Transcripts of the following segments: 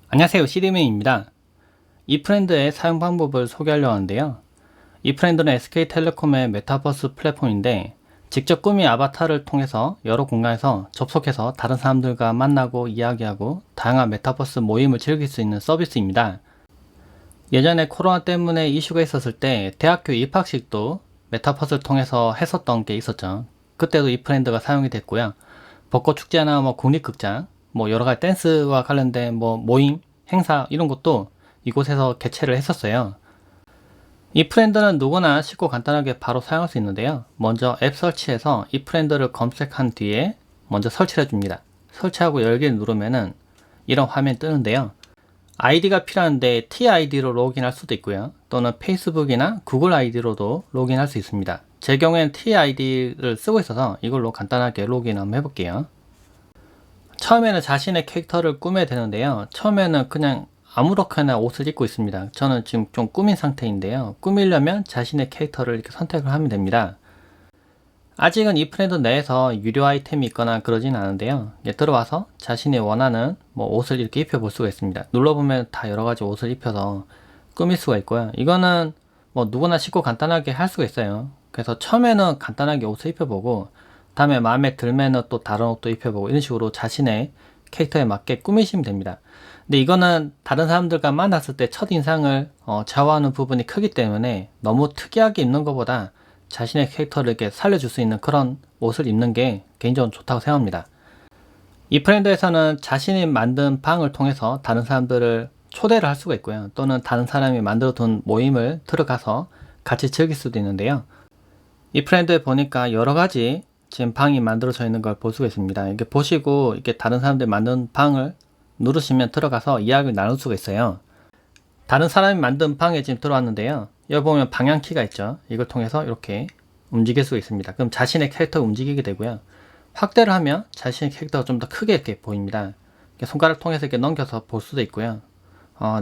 안녕하세요, CD맨입니다. 이프렌드의 사용 방법을 소개하려고 하는데요. 이프렌드는 SK텔레콤의 메타버스 플랫폼인데 직접 꾸민 아바타를 통해서 여러 공간에서 접속해서 다른 사람들과 만나고 이야기하고 다양한 메타버스 모임을 즐길 수 있는 서비스입니다. 예전에 코로나 때문에 이슈가 있었을 때 대학교 입학식도 메타버스를 통해서 했었던 게 있었죠. 그때도 이프렌드가 사용이 됐고요. 벚꽃축제나 국립극장, 여러가지 댄스와 관련된 모임, 행사 이런 것도 이곳에서 개최를 했었어요. 이프렌드는 누구나 쉽고 간단하게 바로 사용할 수 있는데요. 먼저 앱 설치해서 이프렌드를 검색한 뒤에 먼저 설치를 해줍니다. 설치하고 열기를 누르면은 이런 화면이 뜨는데요. 아이디가 필요한데 TID로 로그인할 수도 있고요. 또는 페이스북이나 구글 아이디로도 로그인할 수 있습니다. 제 경우에는 TID를 쓰고 있어서 이걸로 간단하게 로그인 한번 해볼게요. 처음에는 자신의 캐릭터를 꾸며야 되는데요. 처음에는 그냥 아무렇게나 옷을 입고 있습니다. 저는 지금 좀 꾸민 상태인데요. 꾸미려면 자신의 캐릭터를 이렇게 선택을 하면 됩니다. 아직은 이프렌드 내에서 유료 아이템이 있거나 그러진 않은데요. 들어와서 자신이 원하는 옷을 이렇게 입혀볼 수가 있습니다. 눌러보면 다 여러가지 옷을 입혀서 꾸밀 수가 있고요. 이거는 누구나 쉽고 간단하게 할 수가 있어요. 그래서 처음에는 간단하게 옷을 입혀보고 다음에 마음에 들면은 또 다른 옷도 입혀보고 이런 식으로 자신의 캐릭터에 맞게 꾸미시면 됩니다. 근데 이거는 다른 사람들과 만났을 때 첫인상을 좌우하는 부분이 크기 때문에 너무 특이하게 입는 것보다 자신의 캐릭터를 이렇게 살려줄 수 있는 그런 옷을 입는 게 개인적으로 좋다고 생각합니다. 이프렌드에서는 자신이 만든 방을 통해서 다른 사람들을 초대를 할 수가 있고요. 또는 다른 사람이 만들어 둔 모임을 들어가서 같이 즐길 수도 있는데요. 이프렌드에 보니까 여러가지 지금 방이 만들어져 있는 걸 볼 수가 있습니다. 이렇게 보시고 이렇게 다른 사람들이 만든 방을 누르시면 들어가서 이야기를 나눌 수가 있어요. 다른 사람이 만든 방에 지금 들어왔는데요. 여기 보면 방향키가 있죠. 이걸 통해서 이렇게 움직일 수 있습니다. 그럼 자신의 캐릭터가 움직이게 되고요. 확대를 하면 자신의 캐릭터가 좀 더 크게 이렇게 보입니다. 손가락 통해서 이렇게 넘겨서 볼 수도 있고요.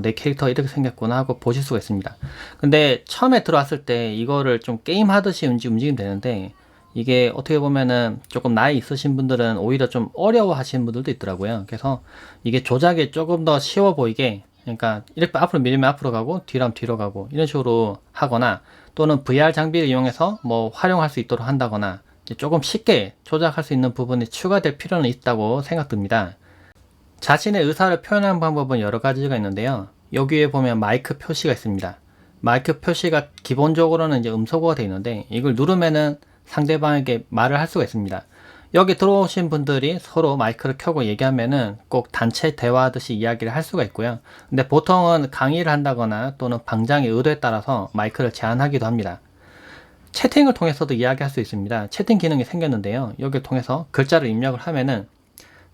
내 캐릭터가 이렇게 생겼구나 하고 보실 수가 있습니다. 근데 처음에 들어왔을 때 이거를 좀 게임 하듯이 움직이면 되는데 이게 어떻게 보면은 조금 나이 있으신 분들은 오히려 좀 어려워 하시는 분들도 있더라고요. 그래서 이게 조작이 조금 더 쉬워 보이게, 그러니까 이렇게 앞으로 밀리면 앞으로 가고 뒤로 하면 뒤로 가고 이런 식으로 하거나 또는 VR 장비를 이용해서 활용할 수 있도록 한다거나 조금 쉽게 조작할 수 있는 부분이 추가될 필요는 있다고 생각됩니다. 자신의 의사를 표현하는 방법은 여러 가지가 있는데요. 여기에 보면 마이크 표시가 있습니다. 마이크 표시가 기본적으로는 이제 음소거가 되어 있는데 이걸 누르면은 상대방에게 말을 할 수가 있습니다. 여기 들어오신 분들이 서로 마이크를 켜고 얘기하면은 꼭 단체 대화하듯이 이야기를 할 수가 있고요. 근데 보통은 강의를 한다거나 또는 방장의 의도에 따라서 마이크를 제한하기도 합니다. 채팅을 통해서도 이야기할 수 있습니다. 채팅 기능이 생겼는데요. 여기를 통해서 글자를 입력을 하면은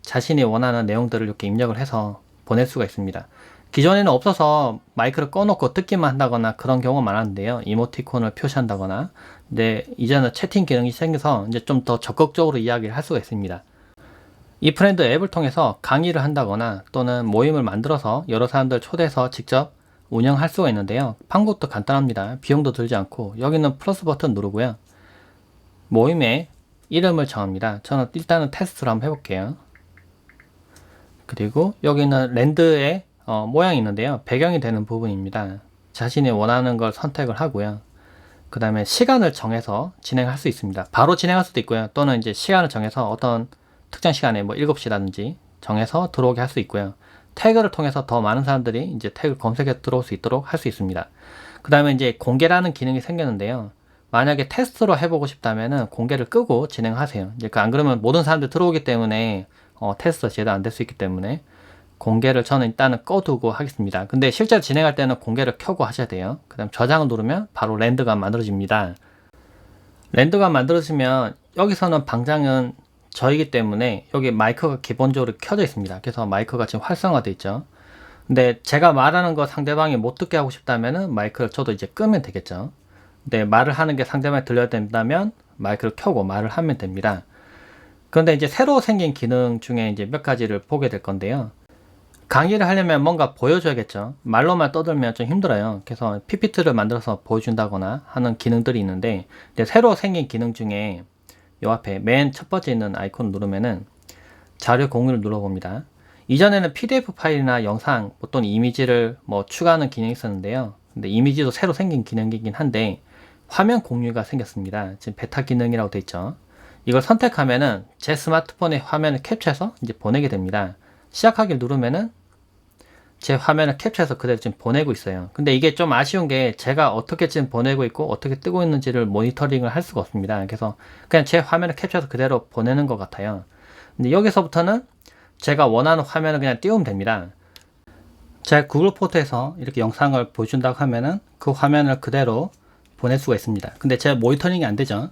자신이 원하는 내용들을 이렇게 입력을 해서 보낼 수가 있습니다. 기존에는 없어서 마이크를 꺼놓고 듣기만 한다거나 그런 경우가 많았는데요. 이모티콘을 표시한다거나. 근데 이제는 채팅 기능이 생겨서 이제 좀 더 적극적으로 이야기를 할 수가 있습니다. 이프렌드 앱을 통해서 강의를 한다거나 또는 모임을 만들어서 여러 사람들 초대해서 직접 운영할 수가 있는데요. 방법도 간단합니다. 비용도 들지 않고 여기는 플러스 버튼 누르고요. 모임의 이름을 정합니다. 저는 일단은 테스트로 한번 해볼게요. 그리고 여기는 랜드의 모양이 있는데요. 배경이 되는 부분입니다. 자신이 원하는 걸 선택을 하고요. 그 다음에 시간을 정해서 진행할 수 있습니다. 바로 진행할 수도 있고요. 또는 이제 시간을 정해서 어떤 특정 시간에 7시라든지 정해서 들어오게 할 수 있고요. 태그를 통해서 더 많은 사람들이 이제 태그를 검색해 들어올 수 있도록 할 수 있습니다. 그 다음에 이제 공개라는 기능이 생겼는데요. 만약에 테스트로 해보고 싶다면은 공개를 끄고 진행하세요. 이제 안 그러면 모든 사람들이 들어오기 때문에 테스트가 제대로 안 될 수 있기 때문에 공개를 저는 일단은 꺼두고 하겠습니다. 근데 실제로 진행할 때는 공개를 켜고 하셔야 돼요. 그 다음 저장을 누르면 바로 랜드가 만들어집니다. 랜드가 만들어지면 여기서는 방장은 저이기 때문에 여기 마이크가 기본적으로 켜져 있습니다. 그래서 마이크가 지금 활성화되어 있죠. 근데 제가 말하는 거 상대방이 못 듣게 하고 싶다면은 마이크를 저도 이제 끄면 되겠죠. 근데 말을 하는 게 상대방이 들려야 된다면 마이크를 켜고 말을 하면 됩니다. 그런데 이제 새로 생긴 기능 중에 이제 몇 가지를 보게 될 건데요. 강의를 하려면 뭔가 보여줘야겠죠. 말로만 떠들면 좀 힘들어요. 그래서 PPT를 만들어서 보여준다거나 하는 기능들이 있는데 새로 생긴 기능 중에 요 앞에 맨 첫 번째 있는 아이콘을 누르면은 자료 공유를 눌러봅니다. 이전에는 PDF 파일이나 영상 또는 이미지를 뭐 추가하는 기능이 있었는데요. 근데 이미지도 새로 생긴 기능이긴 한데 화면 공유가 생겼습니다. 지금 베타 기능이라고 되어 있죠. 이걸 선택하면은 제 스마트폰의 화면을 캡처해서 이제 보내게 됩니다. 시작하기를 누르면은 제 화면을 캡처해서 그대로 지금 보내고 있어요. 근데 이게 좀 아쉬운 게 제가 어떻게 지금 보내고 있고 어떻게 뜨고 있는지를 모니터링을 할 수가 없습니다. 그래서 그냥 제 화면을 캡처해서 그대로 보내는 것 같아요. 근데 여기서부터는 제가 원하는 화면을 그냥 띄우면 됩니다. 제가 구글 포토에서 이렇게 영상을 보여준다고 하면은 그 화면을 그대로 보낼 수가 있습니다. 근데 제가 모니터링이 안 되죠.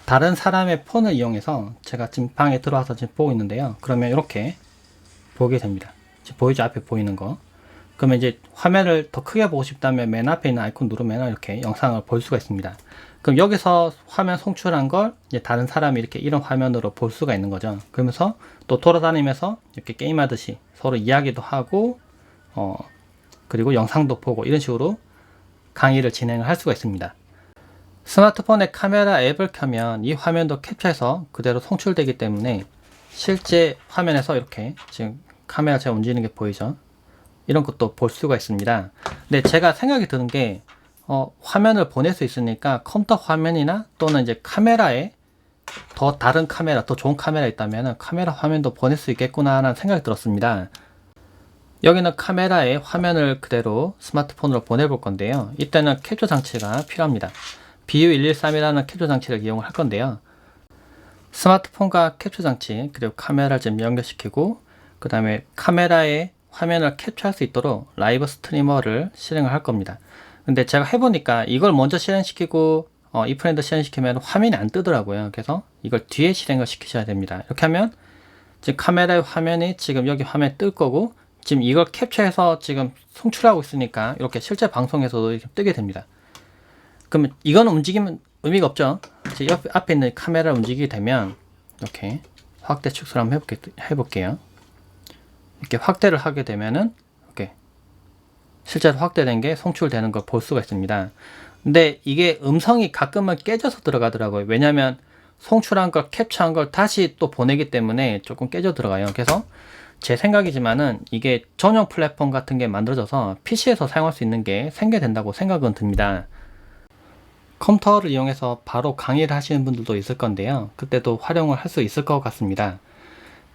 다른 사람의 폰을 이용해서 제가 지금 방에 들어와서 지금 보고 있는데요. 그러면 이렇게 보게 됩니다. 지금 보이죠? 앞에 보이는 거. 그러면 이제 화면을 더 크게 보고 싶다면 맨 앞에 있는 아이콘 누르면 이렇게 영상을 볼 수가 있습니다. 그럼 여기서 화면 송출한 걸 이제 다른 사람이 이렇게 이런 화면으로 볼 수가 있는 거죠. 그러면서 또 돌아다니면서 이렇게 게임하듯이 서로 이야기도 하고 그리고 영상도 보고 이런 식으로 강의를 진행을 할 수가 있습니다. 스마트폰에 카메라 앱을 켜면 이 화면도 캡처해서 그대로 송출되기 때문에 실제 화면에서 이렇게 지금 카메라 제가 움직이는 게 보이죠? 이런 것도 볼 수가 있습니다. 근데 제가 생각이 드는 게 화면을 보낼 수 있으니까 컴퓨터 화면이나 또는 이제 카메라에 더 다른 카메라, 더 좋은 카메라 있다면 카메라 화면도 보낼 수 있겠구나 하는 생각이 들었습니다. 여기는 카메라에 화면을 그대로 스마트폰으로 보내볼 건데요. 이때는 캡처 장치가 필요합니다. BU113이라는 캡처 장치를 이용할 건데요. 스마트폰과 캡처 장치 그리고 카메라를 좀 연결시키고 그 다음에 카메라에 화면을 캡처할 수 있도록 라이브 스트리머를 실행을 할 겁니다. 근데 제가 해보니까 이걸 먼저 실행시키고 이프렌드 실행시키면 화면이 안 뜨더라고요. 그래서 이걸 뒤에 실행을 시키셔야 됩니다. 이렇게 하면 지금 카메라의 화면이 지금 여기 화면에 뜰 거고 지금 이걸 캡처해서 지금 송출하고 있으니까 이렇게 실제 방송에서도 이렇게 뜨게 됩니다. 그러면 이건 움직이면 의미가 없죠. 앞에 있는 카메라를 움직이게 되면 이렇게 확대 축소를 한번 해볼게요. 이렇게 확대를 하게 되면은 이렇게 실제로 확대된 게 송출되는 걸 볼 수가 있습니다. 근데 이게 음성이 가끔은 깨져서 들어가더라고요. 왜냐하면 송출한 걸 캡처한 걸 다시 또 보내기 때문에 조금 깨져 들어가요. 그래서 제 생각이지만은 이게 전용 플랫폼 같은 게 만들어져서 PC에서 사용할 수 있는 게 생겨된다고 생각은 듭니다. 컴퓨터를 이용해서 바로 강의를 하시는 분들도 있을 건데요. 그때도 활용을 할 수 있을 것 같습니다.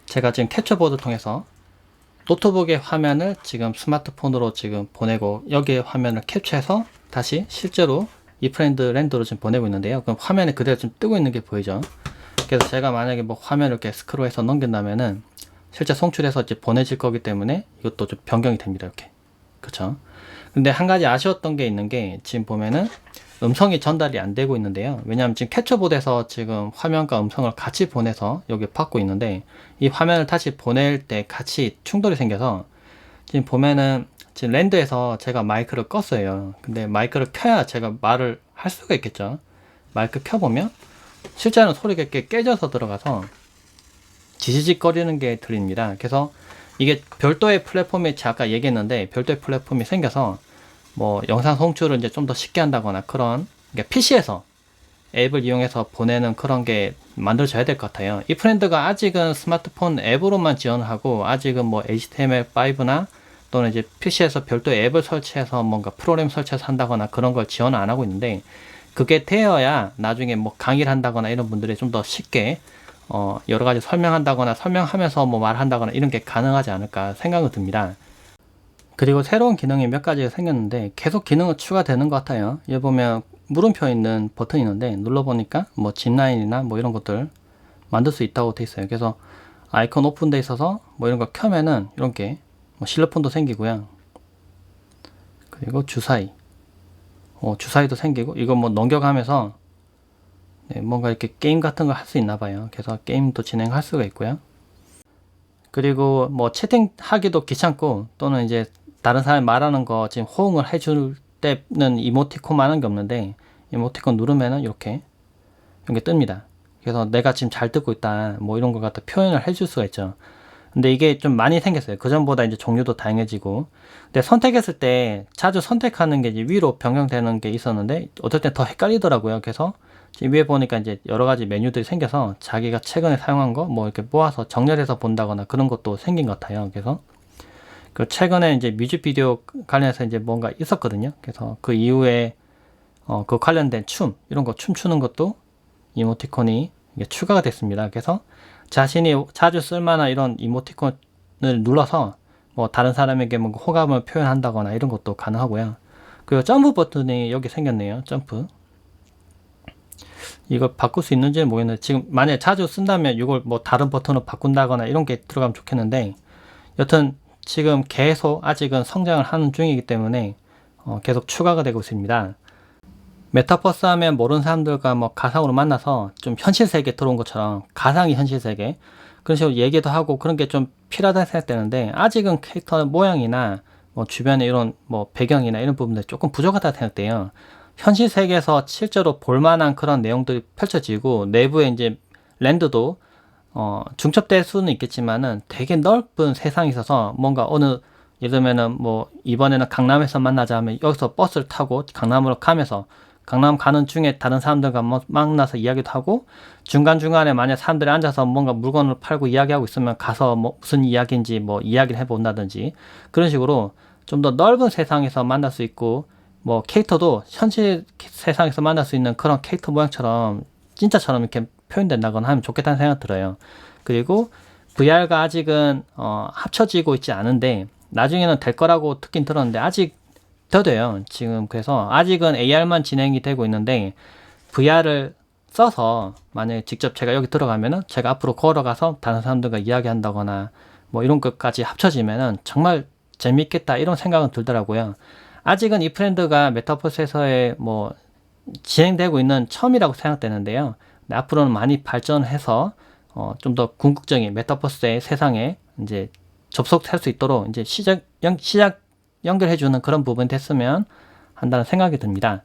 제가 지금 캡처보드 통해서 노트북의 화면을 지금 스마트폰으로 지금 보내고 여기에 화면을 캡처해서 다시 실제로 이프렌드 랜드로 지금 보내고 있는데요. 그럼 화면에 그대로 좀 뜨고 있는 게 보이죠. 그래서 제가 만약에 뭐 화면을 이렇게 스크롤해서 넘긴다면은 실제 송출해서 이제 보내질 거기 때문에 이것도 좀 변경이 됩니다. 이렇게. 그쵸? 근데 한 가지 아쉬웠던 게 있는 게 지금 보면은 음성이 전달이 안 되고 있는데요. 왜냐하면 지금 캡처보드에서 지금 화면과 음성을 같이 보내서 여기 받고 있는데 이 화면을 다시 보낼 때 같이 충돌이 생겨서 지금 보면은 지금 랜드에서 제가 마이크를 껐어요. 근데 마이크를 켜야 제가 말을 할 수가 있겠죠. 마이크 켜보면 실제로는 소리가 이렇게 깨져서 들어가서 지지직거리는 게 들립니다. 그래서 이게 별도의 플랫폼이 제가 아까 얘기했는데 별도의 플랫폼이 생겨서 뭐 영상 송출을 이제 좀 더 쉽게 한다거나 그런 PC에서 앱을 이용해서 보내는 그런 게 만들어져야 될 것 같아요. 이프렌드가 아직은 스마트폰 앱으로만 지원을 하고 아직은 뭐 HTML5나 또는 이제 PC에서 별도의 앱을 설치해서 뭔가 프로그램 설치해서 한다거나 그런 걸 지원을 안 하고 있는데 그게 되어야 나중에 뭐 강의를 한다거나 이런 분들이 좀 더 쉽게 여러 가지 설명한다거나 설명하면서 뭐 말한다거나 이런 게 가능하지 않을까 생각은 듭니다. 그리고 새로운 기능이 몇 가지가 생겼는데 계속 기능은 추가되는 것 같아요. 여기 보면 물음표 있는 버튼이 있는데 눌러보니까 뭐 짚라인이나 뭐 이런 것들 만들 수 있다고 돼 있어요. 그래서 아이콘 오픈돼 있어서 뭐 이런 거 켜면은 이런 게 뭐 실로폰도 생기고요. 그리고 주사위 주사위도 생기고 이거 뭐 넘겨가면서 뭔가 이렇게 게임 같은 걸 할 수 있나 봐요. 그래서 게임도 진행할 수가 있고요. 그리고 뭐 채팅하기도 귀찮고 또는 이제 다른 사람이 말하는 거 지금 호응을 해줄 때는 이모티콘만한 게 없는데 이모티콘 누르면은 이렇게 뜹니다. 그래서 내가 지금 잘 듣고 있다 뭐 이런 거 갖다 표현을 해줄 수가 있죠. 근데 이게 좀 많이 생겼어요. 그전보다 이제 종류도 다양해지고. 근데 선택했을 때 자주 선택하는 게 이제 위로 변경되는 게 있었는데 어떨 때 더 헷갈리더라고요. 그래서 지금 위에 보니까 이제 여러 가지 메뉴들이 생겨서 자기가 최근에 사용한 거 뭐 이렇게 모아서 정렬해서 본다거나 그런 것도 생긴 것 같아요. 그래서 그 최근에 이제 뮤직비디오 관련해서 이제 뭔가 있었거든요. 그래서 그 이후에 그 관련된 춤 이런 거 춤추는 것도 이모티콘이 이게 추가가 됐습니다. 그래서 자신이 자주 쓸만한 이런 이모티콘을 눌러서 뭐 다른 사람에게 뭐 호감을 표현한다거나 이런 것도 가능하고요. 그리고 점프 버튼이 여기 생겼네요. 점프. 이걸 바꿀 수 있는지는 모르겠는데 지금 만약에 자주 쓴다면 이걸 뭐 다른 버튼으로 바꾼다거나 이런 게 들어가면 좋겠는데 여튼 지금 계속 아직은 성장을 하는 중이기 때문에 계속 추가가 되고 있습니다. 메타버스 하면 모르는 사람들과 뭐 가상으로 만나서 좀 현실 세계에 들어온 것처럼 가상이 현실 세계 그런 식으로 얘기도 하고 그런 게 좀 필요하다 생각되는데 아직은 캐릭터 모양이나 뭐 주변에 이런 뭐 배경이나 이런 부분들이 조금 부족하다 생각돼요. 현실 세계에서 실제로 볼만한 그런 내용들이 펼쳐지고 내부에 이제 랜드도 중첩될 수는 있겠지만은 되게 넓은 세상이 있어서 뭔가 어느 예를 들면은 뭐 이번에는 강남에서 만나자 하면 여기서 버스를 타고 강남으로 가면서 강남 가는 중에 다른 사람들과 만나서 이야기도 하고 중간중간에 만약 사람들이 앉아서 뭔가 물건을 팔고 이야기하고 있으면 가서 뭐 무슨 이야기인지 뭐 이야기를 해본다든지 그런 식으로 좀 더 넓은 세상에서 만날 수 있고 뭐 캐릭터도 현실 세상에서 만날 수 있는 그런 캐릭터 모양처럼 진짜처럼 이렇게 표현된다거나 하면 좋겠다는 생각 들어요. 그리고 VR과 아직은 합쳐지고 있지 않은데 나중에는 될 거라고 듣긴 들었는데 아직 더뎌요. 지금 그래서 아직은 AR만 진행이 되고 있는데 VR을 써서 만약에 직접 제가 여기 들어가면은 제가 앞으로 걸어가서 다른 사람들과 이야기한다거나 뭐 이런 것까지 합쳐지면은 정말 재밌겠다 이런 생각은 들더라고요. 아직은 이 트렌드가 메타버스에서의 뭐 진행되고 있는 처음이라고 생각되는데요. 근데 앞으로는 많이 발전해서 좀 더 궁극적인 메타버스의 세상에 이제 접속할 수 있도록 이제 시작 연결해주는 그런 부분이 됐으면 한다는 생각이 듭니다.